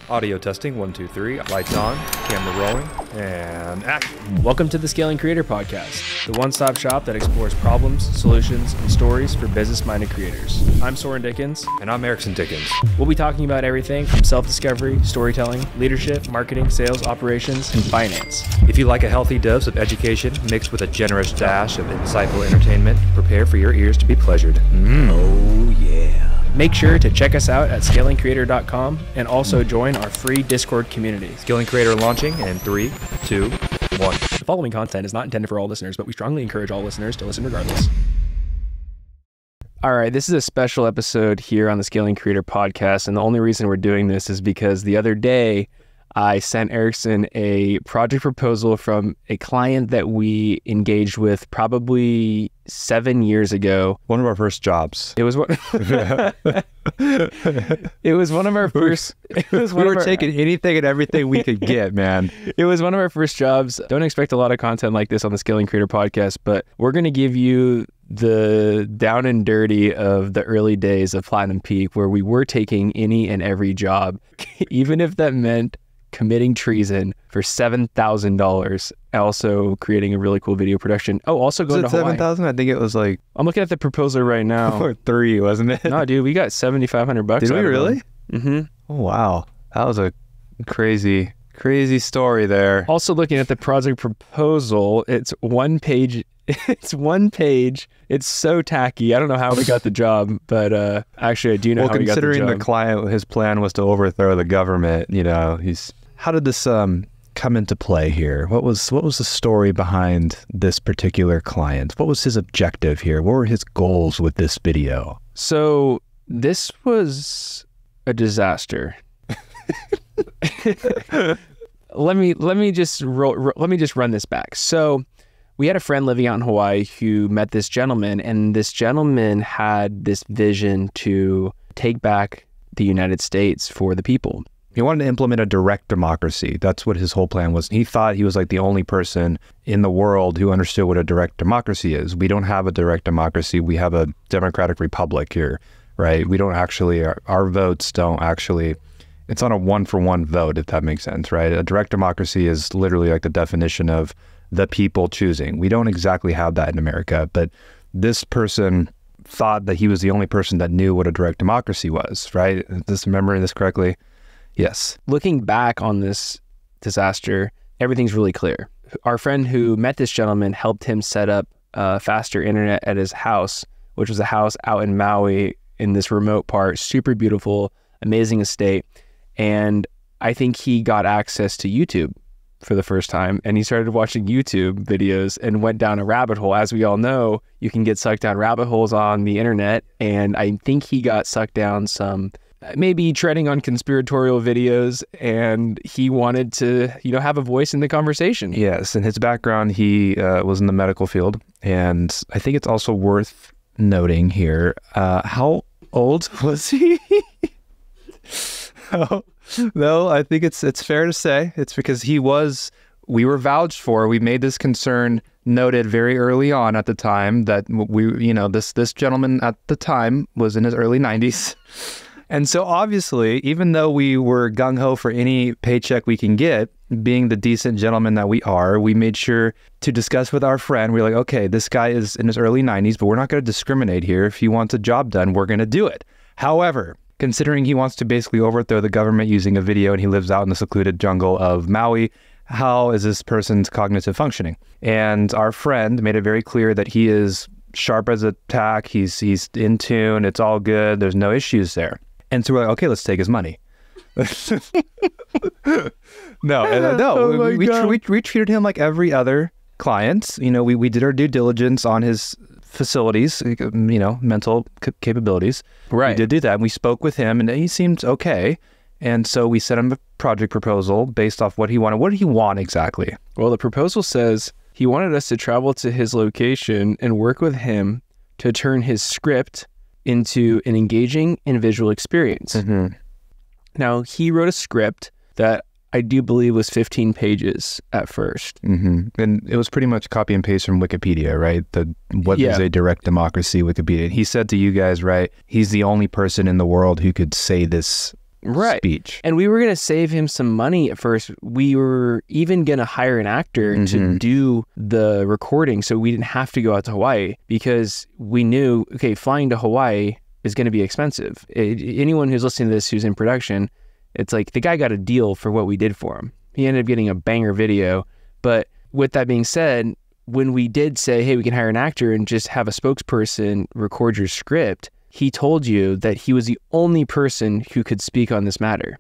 Audio testing, 1, 2, 3. Lights on, camera rolling, and action. Welcome to the Scaling Creator Podcast, the one-stop shop that explores problems, solutions, and stories for business-minded creators. I'm Soren Dickens. And I'm Eriksen Dickens. We'll be talking about everything from self-discovery, storytelling, leadership, marketing, sales, operations, and finance. If you like a healthy dose of education mixed with a generous dash of insightful entertainment, prepare for your ears to be pleasured. Oh yeah. Make sure to check us out at scalingcreator.com and also join our free Discord community. Scaling Creator launching in 3, 2, 1. The following content is not intended for all listeners, but we strongly encourage all listeners to listen regardless. All right, this is a special episode here on the Scaling Creator Podcast, and the only reason we're doing this is because the other day I sent Eriksen a project proposal from a client that we engaged with probably 7 years ago. One of our first jobs. It was one. It was one of our first. We were taking anything and everything we could get, man. It was one of our first jobs. Don't expect a lot of content like this on the Scaling Creator Podcast, but we're going to give you the down and dirty of the early days of Platinum Peak, where we were taking any and every job, even if that meant committing treason for $7,000, also creating a really cool video production. Oh, also going to Hawaii. $7,000? I think it was like... I'm looking at the proposal right now. Or 3, wasn't it? No, dude, we got $7,500. Did we really? Mm-hmm. Oh, wow. That was a crazy story there. Also looking at the project proposal, it's one page. It's one page. It's so tacky. I don't know how we got the job, but actually I do know how we got the job. Considering the client, his plan was to overthrow the government, you know, how did this come into play here? What was the story behind this particular client? What was his objective here? What were his goals with this video? So this was a disaster. Let me just run this back. So we had a friend living out in Hawaii who met this gentleman, and this gentleman had this vision to take back the United States for the people. He wanted to implement a direct democracy. That's what his whole plan was. He thought he was like the only person in the world who understood what a direct democracy is. We don't have a direct democracy. We have a democratic republic here, right? We don't actually, our votes don't actually, it's on a 1-for-1 vote, if that makes sense, right? A direct democracy is literally like the definition of the people choosing. We don't exactly have that in America, but this person thought that he was the only person that knew what a direct democracy was, right? Is this remembering this correctly? Yes. Looking back on this disaster, everything's really clear. Our friend who met this gentleman helped him set up faster internet at his house, which was a house out in Maui in this remote part, super beautiful, amazing estate. And I think he got access to YouTube for the first time, and he started watching YouTube videos and went down a rabbit hole. As we all know, you can get sucked down rabbit holes on the internet, and I think he got sucked down some maybe treading on conspiratorial videos, and he wanted to, have a voice in the conversation. Yes, in his background, he was in the medical field, and I think it's also worth noting here, how old was he? No, I think it's fair to say it's because we were vouched for. We made this concern noted very early on at the time that this gentleman at the time was in his early 90s. And so obviously, even though we were gung-ho for any paycheck we can get, being the decent gentleman that we are, we made sure to discuss with our friend. We're like, okay, this guy is in his early 90s, but we're not going to discriminate here. If he wants a job done, we're going to do it. However, considering he wants to basically overthrow the government using a video and he lives out in the secluded jungle of Maui, how is this person's cognitive functioning? And our friend made it very clear that he is sharp as a tack. He's in tune. It's all good. There's no issues there. And so we're like, okay, let's take his money. We treated him like every other client. We did our due diligence on his facilities, mental capabilities. Right. We did do that. And we spoke with him, and he seemed okay. And so we sent him a project proposal based off what he wanted. What did he want exactly? Well, the proposal says he wanted us to travel to his location and work with him to turn his script into an engaging and visual experience. Mm-hmm. Now, he wrote a script that I do believe was 15 pages at first. Mm-hmm. And it was pretty much copy and paste from Wikipedia, right? What is a direct democracy, Wikipedia. He said to you guys, right, he's the only person in the world who could say this right. speech. And we were going to save him some money at first. We were even going to hire an actor to do the recording so we didn't have to go out to Hawaii, because we knew, okay, flying to Hawaii is going to be expensive. Anyone who's listening to this who's in production, it's like the guy got a deal for what we did for him. He ended up getting a banger video. But with that being said, when we did say, hey, we can hire an actor and just have a spokesperson record your script, he told you that he was the only person who could speak on this matter.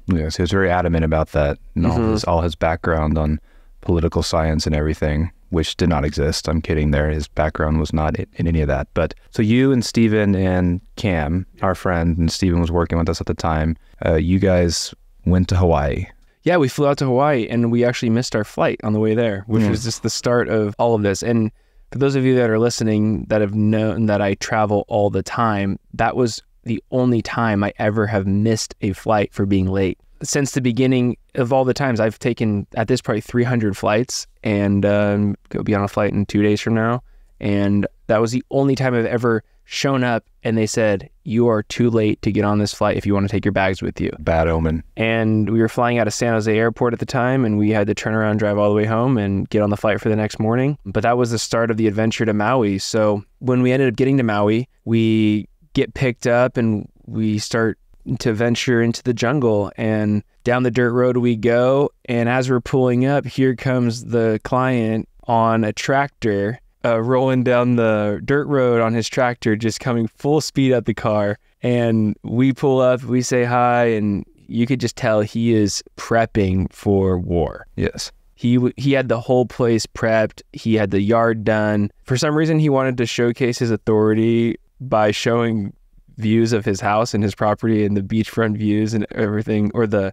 Yes, he was very adamant about that, and all his background on political science and everything, which did not exist. I'm kidding there. His background was not in any of that. But so you and Steven and Cam, our friend, and Steven was working with us at the time, you guys went to Hawaii. Yeah, we flew out to Hawaii, and we actually missed our flight on the way there, which was just the start of all of this. And for those of you that are listening that have known that I travel all the time, that was the only time I ever have missed a flight for being late. Since the beginning of all the times, I've taken, at this point, 300 flights, and go be on a flight in 2 days from now. And that was the only time I've ever shown up and they said, you are too late to get on this flight if you want to take your bags with you. Bad omen. And we were flying out of San Jose Airport at the time, and we had to turn around, drive all the way home and get on the flight for the next morning. But that was the start of the adventure to Maui. So when we ended up getting to Maui, we get picked up and we start to venture into the jungle, and down the dirt road we go. And as we're pulling up, here comes the client on a tractor, rolling down the dirt road on his tractor, just coming full speed at the car. And we pull up, we say hi, and you could just tell he is prepping for war. Yes. He had the whole place prepped. He had the yard done. For some reason, he wanted to showcase his authority by showing views of his house and his property and the beachfront views and everything, or the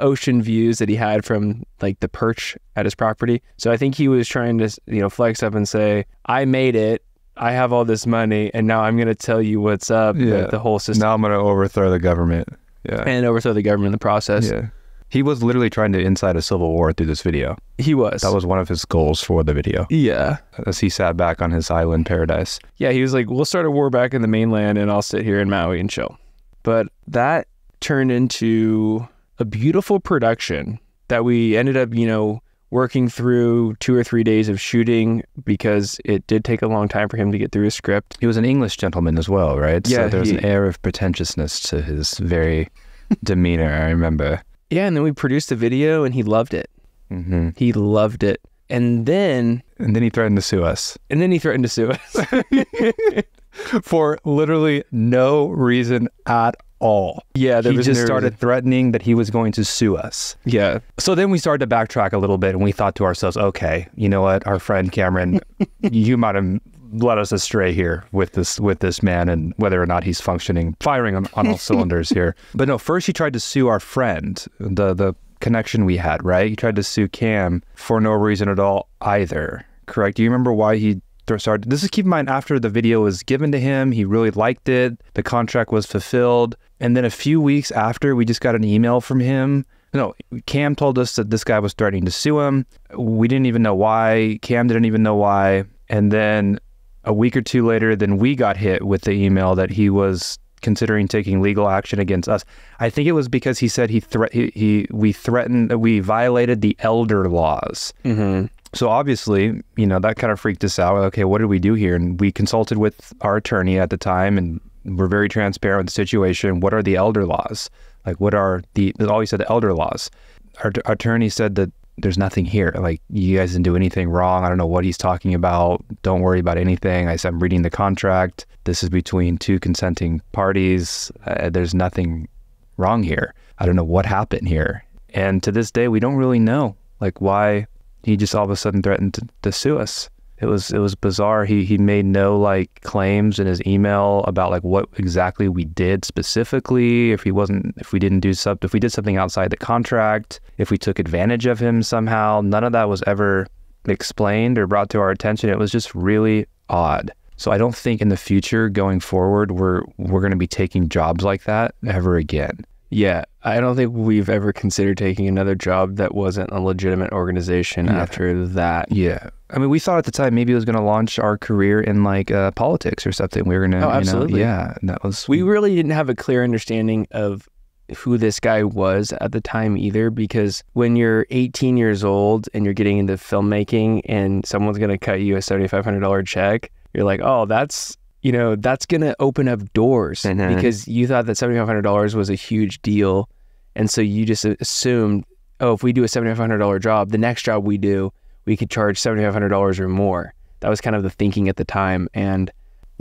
ocean views that he had from like the perch at his property. So I think he was trying to, flex up and say, I made it. I have all this money, and now I'm going to tell you what's up with the whole system. Now I'm going to overthrow the government. Yeah. And overthrow the government in the process. Yeah. He was literally trying to incite a civil war through this video. He was. That was one of his goals for the video. Yeah. As he sat back on his island paradise. Yeah, he was like, we'll start a war back in the mainland and I'll sit here in Maui and chill. But that turned into a beautiful production that we ended up, working through 2 or 3 days of shooting, because it did take a long time for him to get through his script. He was an English gentleman as well, right? Yeah. So there was an air of pretentiousness to his very demeanor, I remember. Yeah, and then we produced the video and he loved it. Mm-hmm. He loved it. And then he threatened to sue us. For literally no reason at all. Yeah, he just started threatening that he was going to sue us. Yeah. So then we started to backtrack a little bit, and we thought to ourselves, okay, you know what, our friend Cameron, you might have led us astray here with this man, and whether or not he's firing on all cylinders here. But no, first he tried to sue our friend, the connection we had, right? He tried to sue Cam for no reason at all either, correct? Do you remember why he started? This is, keep in mind, after the video was given to him, he really liked it, the contract was fulfilled, and then a few weeks after, we just got an email from him. No, Cam told us that this guy was threatening to sue him. We didn't even know why. Cam didn't even know why. And then a week or two later, then we got hit with the email that he was considering taking legal action against us. I think it was because he said we violated the elder laws. Mm-hmm. So obviously, that kind of freaked us out. Okay, what did we do here? And we consulted with our attorney at the time, and we're very transparent with the situation. What are the elder laws? Like, what are always said the elder laws. Our attorney said that there's nothing here. Like, you guys didn't do anything wrong. I don't know what he's talking about. Don't worry about anything. I said, I'm reading the contract. This is between two consenting parties. There's nothing wrong here. I don't know what happened here. And to this day, we don't really know, like, why he just all of a sudden threatened to sue us. It was bizarre. He made no claims in his email about what exactly we did specifically. If we did something outside the contract, if we took advantage of him somehow, none of that was ever explained or brought to our attention. It was just really odd. So I don't think in the future going forward we're going to be taking jobs like that ever again. Yeah, I don't think we've ever considered taking another job that wasn't a legitimate organization after that. Yeah. I mean, we thought at the time maybe it was going to launch our career in politics or something. We were going to, absolutely. And that was... We really didn't have a clear understanding of who this guy was at the time either, because when you're 18 years old and you're getting into filmmaking and someone's going to cut you a $7,500 check, you're like, oh, that's going to open up doors because you thought that $7,500 was a huge deal. And so you just assumed, oh, if we do a $7,500 job, the next job we do, we could charge $7,500 or more. That was kind of the thinking at the time. And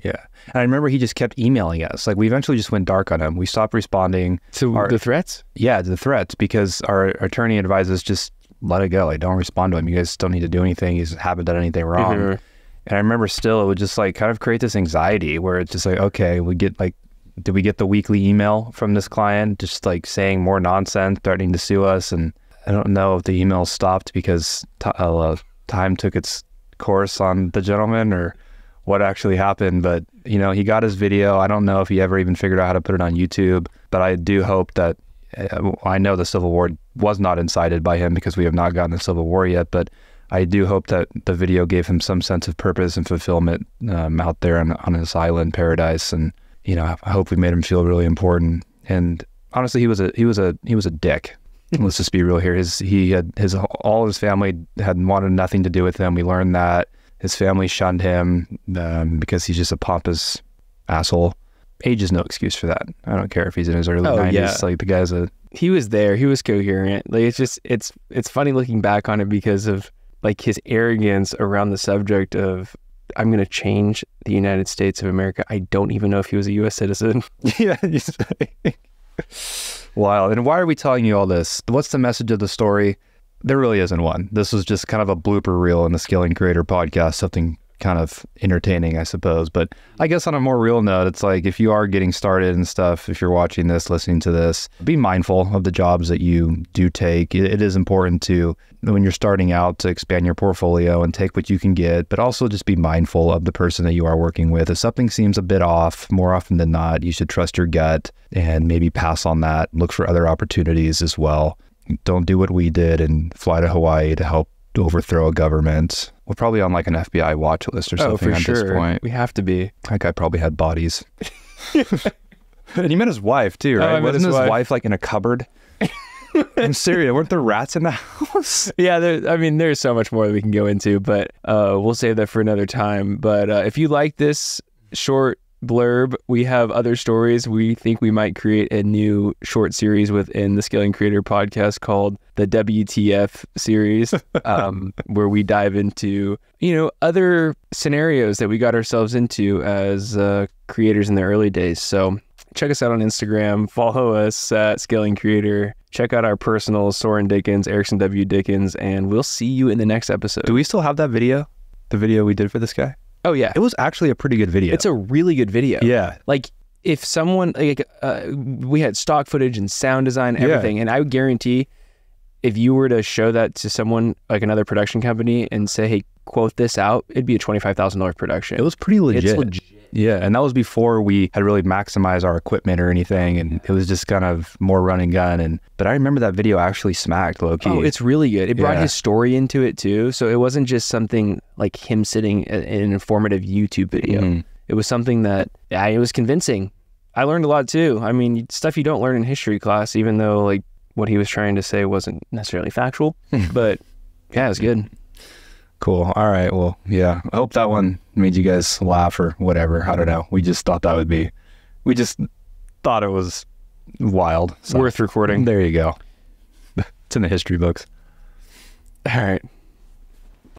yeah. And I remember he just kept emailing us. Like, we eventually just went dark on him. We stopped responding to the threats? Yeah, to the threats, because our attorney advised us, just let it go. Like, don't respond to him. You guys don't need to do anything. He haven't done anything wrong. And I remember still, it would just like kind of create this anxiety where it's just like, okay, we get like, did we get the weekly email from this client just like saying more nonsense, threatening to sue us? And I don't know if the email stopped because time took its course on the gentleman or what actually happened, but he got his video. I don't know if he ever even figured out how to put it on YouTube, but I do hope that, I know the Civil War was not incited by him because we have not gotten the Civil War yet, but I do hope that the video gave him some sense of purpose and fulfillment out there on his island paradise. And I hope we made him feel really important. And honestly, he was a dick. Let's just be real here. All his family had wanted nothing to do with him. We learned that. His family shunned him because he's just a pompous asshole. Age is no excuse for that. I don't care if he's in his early 90s. Yeah. Like, the guy's he was there. He was coherent. Like, it's funny looking back on it because of like his arrogance around the subject of, I'm going to change the United States of America. I don't even know if he was a U.S. citizen. Yeah. Wild. And why are we telling you all this? What's the message of the story? There really isn't one. This was just kind of a blooper reel in the Scaling Creator podcast, something kind of entertaining, I suppose. But I guess on a more real note, it's like, if you are getting started and stuff, if you're watching this, listening to this, be mindful of the jobs that you do take. It is important to, when you're starting out, to expand your portfolio and take what you can get, but also just be mindful of the person that you are working with. If something seems a bit off, more often than not, you should trust your gut and maybe pass on that. Look for other opportunities as well. Don't do what we did and fly to Hawaii to help overthrow a government. We're probably on like an FBI watch list or something at this point. We have to be. That guy probably had bodies. And he met his wife too, right? Wasn't his wife like in a cupboard? I'm serious. Weren't there rats in the house? Yeah, there's so much more that we can go into, but we'll save that for another time. But if you like this short blurb, we have other stories. We think we might create a new short series within the Scaling Creator podcast called the WTF series, where we dive into, other scenarios that we got ourselves into as creators in the early days. So check us out on Instagram, follow us at Scaling Creator, check out our personals, Soren Dickens, Eriksen W. Dickens, and we'll see you in the next episode. Do we still have that video? The video we did for this guy? Oh, yeah. It was actually a pretty good video. It's a really good video. Yeah. Like, if someone, we had stock footage and sound design, everything. Yeah. And I would guarantee if you were to show that to someone, like another production company, and say, hey, quote this out, it'd be a $25,000 production. It was pretty legit. It's legit. Yeah. And that was before we had really maximized our equipment or anything. And it was just kind of more run and gun. But I remember that video actually smacked low-key. Oh, it's really good. It brought his story into it too. So it wasn't just something like him sitting in an informative YouTube video. Mm-hmm. It was something that, it was convincing. I learned a lot too. I mean, stuff you don't learn in history class, even though like what he was trying to say wasn't necessarily factual. But yeah, it was good. Cool. All right. Well, yeah. I hope that one made you guys laugh or whatever. I don't know. We just thought it was wild. So, worth recording. There you go. It's in the history books. All right.